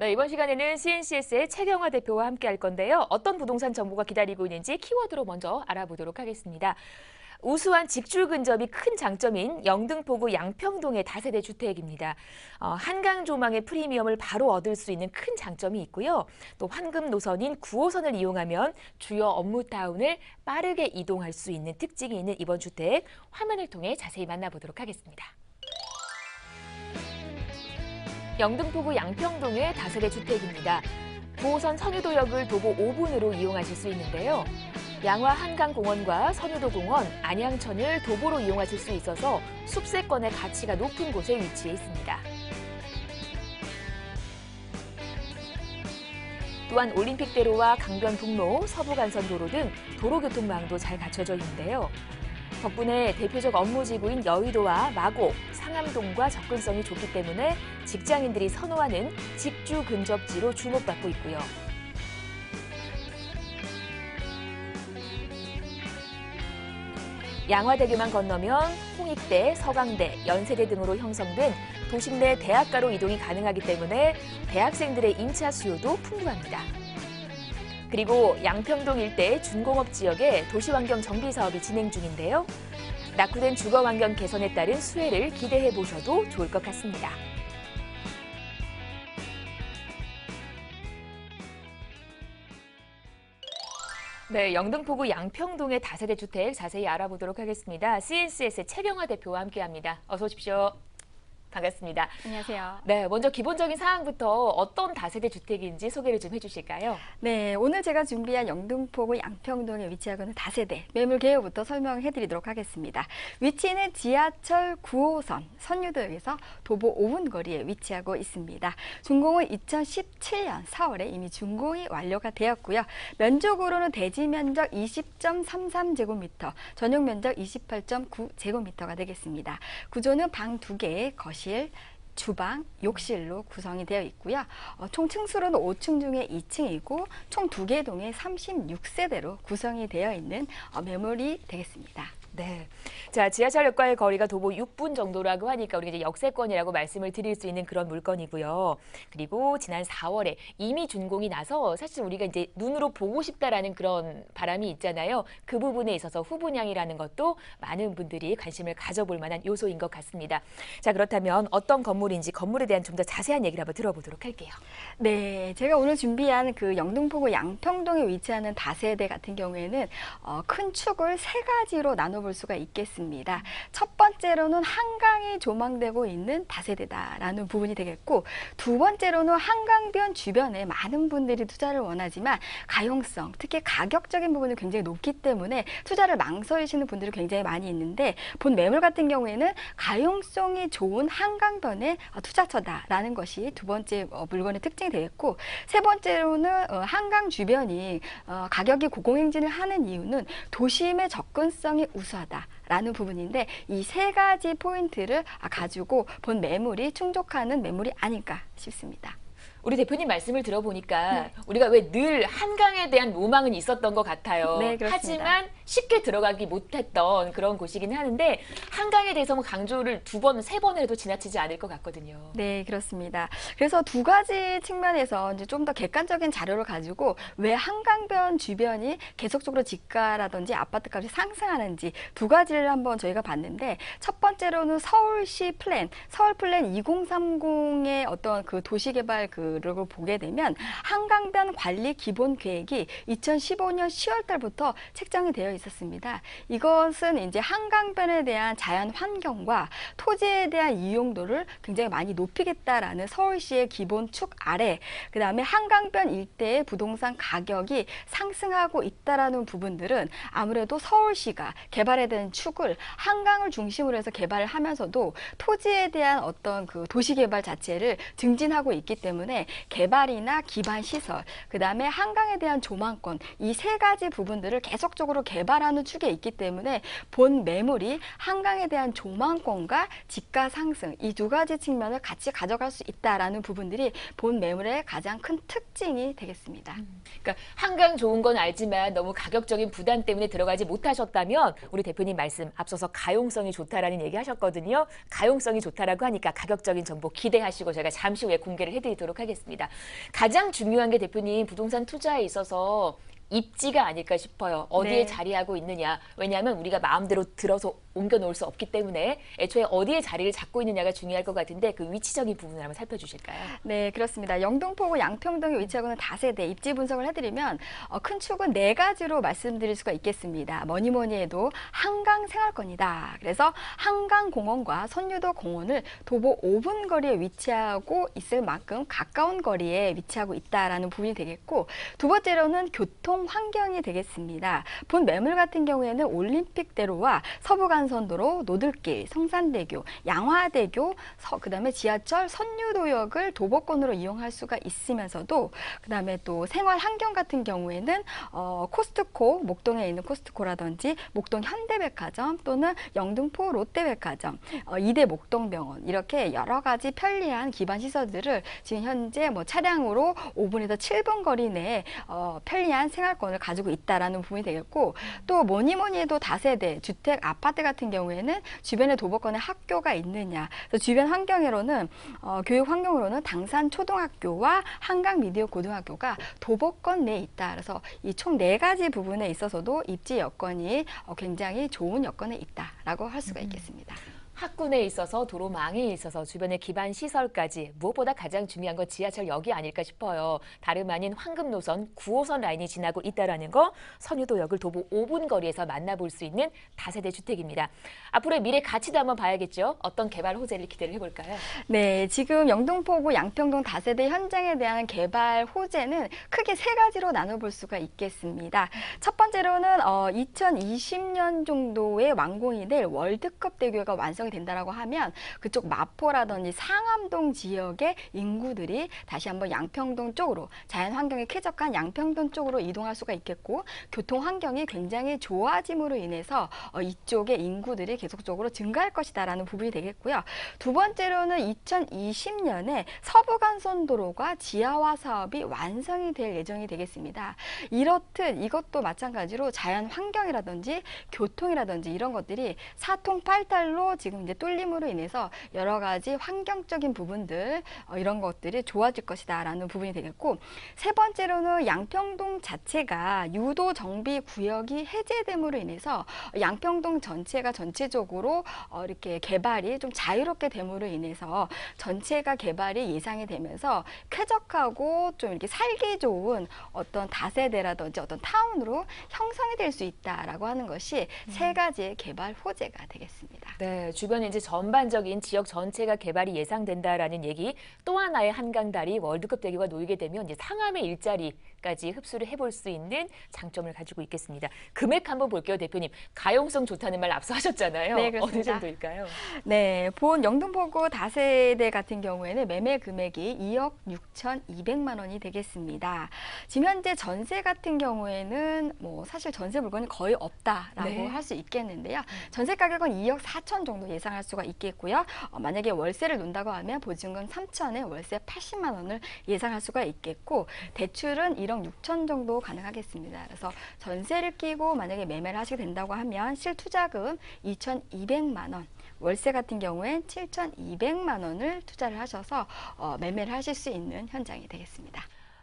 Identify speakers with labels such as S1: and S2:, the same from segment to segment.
S1: 네, 이번 시간에는 CNCS의 최경화 대표와 함께 할 건데요. 어떤 부동산 정보가 기다리고 있는지 키워드로 먼저 알아보도록 하겠습니다. 우수한 직주 근접이 큰 장점인 영등포구 양평동의 다세대 주택입니다. 한강 조망의 프리미엄을 바로 얻을 수 있는 큰 장점이 있고요. 또 환금 노선인 9호선을 이용하면 주요 업무타운을 빠르게 이동할 수 있는 특징이 있는 이번 주택, 화면을 통해 자세히 만나보도록 하겠습니다. 영등포구 양평동의 다세대 주택입니다. 9호선 선유도역을 도보 5분으로 이용하실 수 있는데요. 양화 한강공원과 선유도공원, 안양천을 도보로 이용하실 수 있어서 숲세권의 가치가 높은 곳에 위치해 있습니다. 또한 올림픽대로와 강변북로, 서부간선도로 등 도로교통망도 잘 갖춰져 있는데요. 덕분에 대표적 업무지구인 여의도와 마곡, 상암동과 접근성이 좋기 때문에 직장인들이 선호하는 직주 근접지로 주목받고 있고요. 양화대교만 건너면 홍익대, 서강대, 연세대 등으로 형성된 도심 내 대학가로 이동이 가능하기 때문에 대학생들의 임차 수요도 풍부합니다. 그리고 양평동 일대 준공업 지역에 도시환경 정비 사업이 진행 중인데요. 낙후된 주거환경 개선에 따른 수혜를 기대해 보셔도 좋을 것 같습니다. 네, 영등포구 양평동의 다세대 주택 자세히 알아보도록 하겠습니다. CNCS의 최경화 대표와 함께합니다. 어서 오십시오. 반갑습니다.
S2: 안녕하세요.
S1: 네, 먼저 기본적인 사항부터 어떤 다세대 주택인지 소개를 좀 해주실까요?
S2: 네, 오늘 제가 준비한 영등포구 양평동에 위치하고 있는 다세대 매물 개요부터 설명해드리도록 하겠습니다. 위치는 지하철 9호선 선유도역에서 도보 5분 거리에 위치하고 있습니다. 준공은 2017년 4월에 이미 준공이 완료가 되었고요. 면적으로는 대지 면적 20.33제곱미터, 전용 면적 28.9제곱미터가 되겠습니다. 구조는 방 2개, 거실, 주방, 욕실로 구성이 되어 있고요. 총 층수로는 5층 중에 2층이고 총 2개 동에 36세대로 구성이 되어 있는 매물이 되겠습니다.
S1: 네. 자, 지하철역과의 거리가 도보 6분 정도라고 하니까 우리가 이제 역세권이라고 말씀을 드릴 수 있는 그런 물건이고요. 그리고 지난 4월에 이미 준공이 나서 사실 우리가 이제 눈으로 보고 싶다라는 그런 바람이 있잖아요. 그 부분에 있어서 후분양이라는 것도 많은 분들이 관심을 가져볼 만한 요소인 것 같습니다. 자, 그렇다면 어떤 건물인지 건물에 대한 좀 더 자세한 얘기를 한번 들어보도록 할게요.
S2: 네, 제가 오늘 준비한 그 영등포구 양평동에 위치하는 다세대 같은 경우에는 큰 축을 3가지로 나눠볼 수가 있겠습니다. 첫 번째로는 한강이 조망되고 있는 다세대다라는 부분이 되겠고, 두 번째로는 한강변 주변에 많은 분들이 투자를 원하지만 가용성, 특히 가격적인 부분이 굉장히 높기 때문에 투자를 망설이시는 분들이 굉장히 많이 있는데, 본 매물 같은 경우에는 가용성이 좋은 한강변의 투자처다라는 것이 두 번째 물건의 특징이 되겠고, 세 번째로는 한강 주변이 가격이 고공행진을 하는 이유는 도심의 접근성이 우수하다라는 부분인데, 이 3가지 포인트를 가지고 본 매물이 충족하는 매물이 아닐까 싶습니다.
S1: 우리 대표님 말씀을 들어보니까
S2: 네.
S1: 우리가 왜 늘 한강에 대한 로망은 있었던 것 같아요.
S2: 네, 그렇습니다.
S1: 하지만 쉽게 들어가기 못했던 그런 곳이긴 하는데 한강에 대해서 뭐 강조를 2번, 3번을 해도 지나치지 않을 것 같거든요.
S2: 네, 그렇습니다. 그래서 2가지 측면에서 이제 좀 더 객관적인 자료를 가지고 왜 한강변 주변이 계속적으로 집가라든지 아파트값이 상승하는지 2가지를 한번 저희가 봤는데, 첫 번째로는 서울시 플랜, 서울 플랜 2030의 어떤 그 도시개발 그를 보게 되면 한강변 관리 기본 계획이 2015년 10월 달부터 책정이 되어 있었습니다. 이것은 이제 한강변에 대한 자연 환경과 토지에 대한 이용도를 굉장히 많이 높이겠다라는 서울시의 기본 축 아래, 그 다음에 한강변 일대의 부동산 가격이 상승하고 있다라는 부분들은 아무래도 서울시가 개발에 대한 축을 한강을 중심으로 해서 개발을 하면서도 토지에 대한 어떤 그 도시개발 자체를 증진하고 있기 때문에 개발이나 기반 시설, 그 다음에 한강에 대한 조망권, 이 3가지 부분들을 계속적으로 개발하는 축에 있기 때문에 본 매물이 한강에 대한 조망권과 집가 상승, 이 2가지 측면을 같이 가져갈 수 있다라는 부분들이 본 매물의 가장 큰 특징이 되겠습니다.
S1: 그러니까 한강 좋은 건 알지만 너무 가격적인 부담 때문에 들어가지 못하셨다면 우리 대표님 말씀 앞서서 가용성이 좋다라는 얘기 하셨거든요. 가용성이 좋다라고 하니까 가격적인 정보 기대하시고 제가 잠시 후에 공개를 해드리도록 하겠습니다. 하겠습니다. 가장 중요한 게 대표님 부동산 투자에 있어서 입지가 아닐까 싶어요. 어디에
S2: 네.
S1: 자리하고 있느냐. 왜냐하면 우리가 마음대로 들어서 옮겨 놓을 수 없기 때문에 애초에 어디에 자리를 잡고 있느냐가 중요할 것 같은데 그 위치적인 부분을 한번 살펴주실까요?
S2: 네, 그렇습니다. 영등포구 양평동에 위치하고 있는 다세대 입지 분석을 해드리면 큰 축은 네 가지로 말씀드릴 수가 있겠습니다. 뭐니 뭐니 해도 한강 생활권이다. 그래서 한강공원과 선유도 공원을 도보 5분 거리에 위치하고 있을 만큼 가까운 거리에 위치하고 있다라는 부분이 되겠고, 두 번째로는 교통 환경이 되겠습니다. 본 매물 같은 경우에는 올림픽대로와 서부간선도로, 노들길, 성산대교, 양화대교, 그다음에 지하철 선유도역을 도보권으로 이용할 수가 있으면서도, 그다음에 또 생활 환경 같은 경우에는 코스트코, 목동에 있는 코스트코라든지 목동 현대백화점 또는 영등포 롯데백화점, 이대 목동병원, 이렇게 여러 가지 편리한 기반 시설들을 지금 현재 뭐 차량으로 5분에서 7분 거리 내에 편리한 생활권을 가지고 있다라는 부분이 되겠고, 또 뭐니 뭐니 해도 다세대 주택 아파트 같은 경우에는 주변에 도보권에 학교가 있느냐. 그래서 주변 환경으로는 교육 환경으로는 당산 초등학교와 한강 미디어 고등학교가 도보권 내에 있다. 그래서 이 총 네 가지 부분에 있어서도 입지 여건이 굉장히 좋은 여건에 있다라고 할 수가 있겠습니다.
S1: 학군에 있어서 도로망에 있어서 주변의 기반 시설까지 무엇보다 가장 중요한 건 지하철역이 아닐까 싶어요. 다름 아닌 황금 노선 9호선 라인이 지나고 있다는 거, 선유도역을 도보 5분 거리에서 만나볼 수 있는 다세대 주택입니다. 앞으로의 미래 가치도 한번 봐야겠죠. 어떤 개발 호재를 기대를 해볼까요?
S2: 네, 지금 영등포구 양평동 다세대 현장에 대한 개발 호재는 크게 세 가지로 나눠볼 수가 있겠습니다. 첫 번째로는 2020년 정도에 완공이 될 월드컵 대교가 완성이 된다라고 하면 그쪽 마포라든지 상암동 지역의 인구들이 다시 한번 양평동 쪽으로, 자연 환경이 쾌적한 양평동 쪽으로 이동할 수가 있겠고, 교통 환경이 굉장히 좋아짐으로 인해서 이쪽의 인구들이 계속적으로 증가할 것이다라는 부분이 되겠고요. 두 번째로는 2020년에 서부간선도로가 지하화 사업이 완성이 될 예정이 되겠습니다. 이렇듯 이것도 마찬가지로 자연 환경이라든지 교통이라든지 이런 것들이 사통팔달로 지금 이제 뚫림으로 인해서 여러 가지 환경적인 부분들, 이런 것들이 좋아질 것이다라는 부분이 되겠고, 세 번째로는 양평동 자체가 유도 정비 구역이 해제됨으로 인해서 양평동 전체가 전체적으로 이렇게 개발이 좀 자유롭게 됨으로 인해서 전체가 개발이 예상이 되면서 쾌적하고 좀 이렇게 살기 좋은 어떤 다세대라든지 어떤 타운으로 형성이 될 수 있다라고 하는 것이 세 가지의 개발 호재가 되겠습니다.
S1: 네, 주변에 이제 전반적인 지역 전체가 개발이 예상된다라는 얘기, 또 하나의 한강다리 월드컵 대교가 놓이게 되면 이제 상암의 일자리까지 흡수를 해볼 수 있는 장점을 가지고 있겠습니다. 금액 한번 볼게요, 대표님. 가용성 좋다는 말 앞서 하셨잖아요.
S2: 네,
S1: 어느
S2: 그렇습니다.
S1: 정도일까요?
S2: 네, 본 영등포구 다세대 같은 경우에는 매매 금액이 2억 6,200만 원이 되겠습니다. 지금 현재 전세 같은 경우에는 뭐 사실 전세 물건이 거의 없다라고
S1: 네.
S2: 할 수 있겠는데요. 전세 가격은 2억 4천 정도 예상할 수가 있겠고요. 만약에 월세를 논다고 하면 보증금 3천에 월세 80만 원을 예상할 수가 있겠고, 대출은 1억 6천 정도 가능하겠습니다. 그래서 전세를 끼고 만약에 매매를 하시게 된다고 하면 실투자금 2,200만 원, 월세 같은 경우엔 7,200만 원을 투자를 하셔서 매매를 하실 수 있는 현장이 되겠습니다.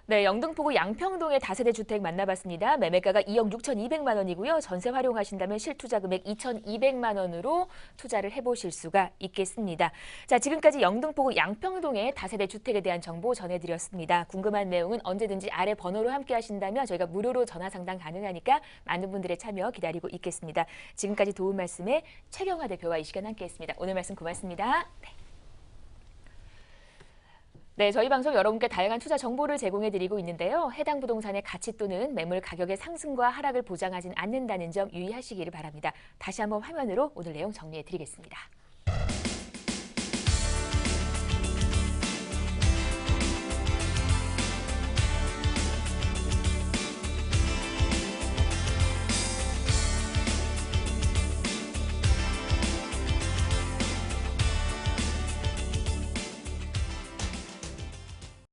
S1: 네, 영등포구 양평동의 다세대 주택 만나봤습니다. 매매가가 2억 6,200만 원이고요. 전세 활용하신다면 실투자 금액 2,200만 원으로 투자를 해보실 수가 있겠습니다. 자, 지금까지 영등포구 양평동의 다세대 주택에 대한 정보 전해드렸습니다. 궁금한 내용은 언제든지 아래 번호로 함께 하신다면 저희가 무료로 전화 상담 가능하니까 많은 분들의 참여 기다리고 있겠습니다. 지금까지 도움 말씀에 최경화 대표와 이 시간 함께했습니다. 오늘 말씀 고맙습니다. 네, 저희 방송 여러분께 다양한 투자 정보를 제공해드리고 있는데요. 해당 부동산의 가치 또는 매물 가격의 상승과 하락을 보장하진 않는다는 점 유의하시기를 바랍니다. 다시 한번 화면으로 오늘 내용 정리해드리겠습니다.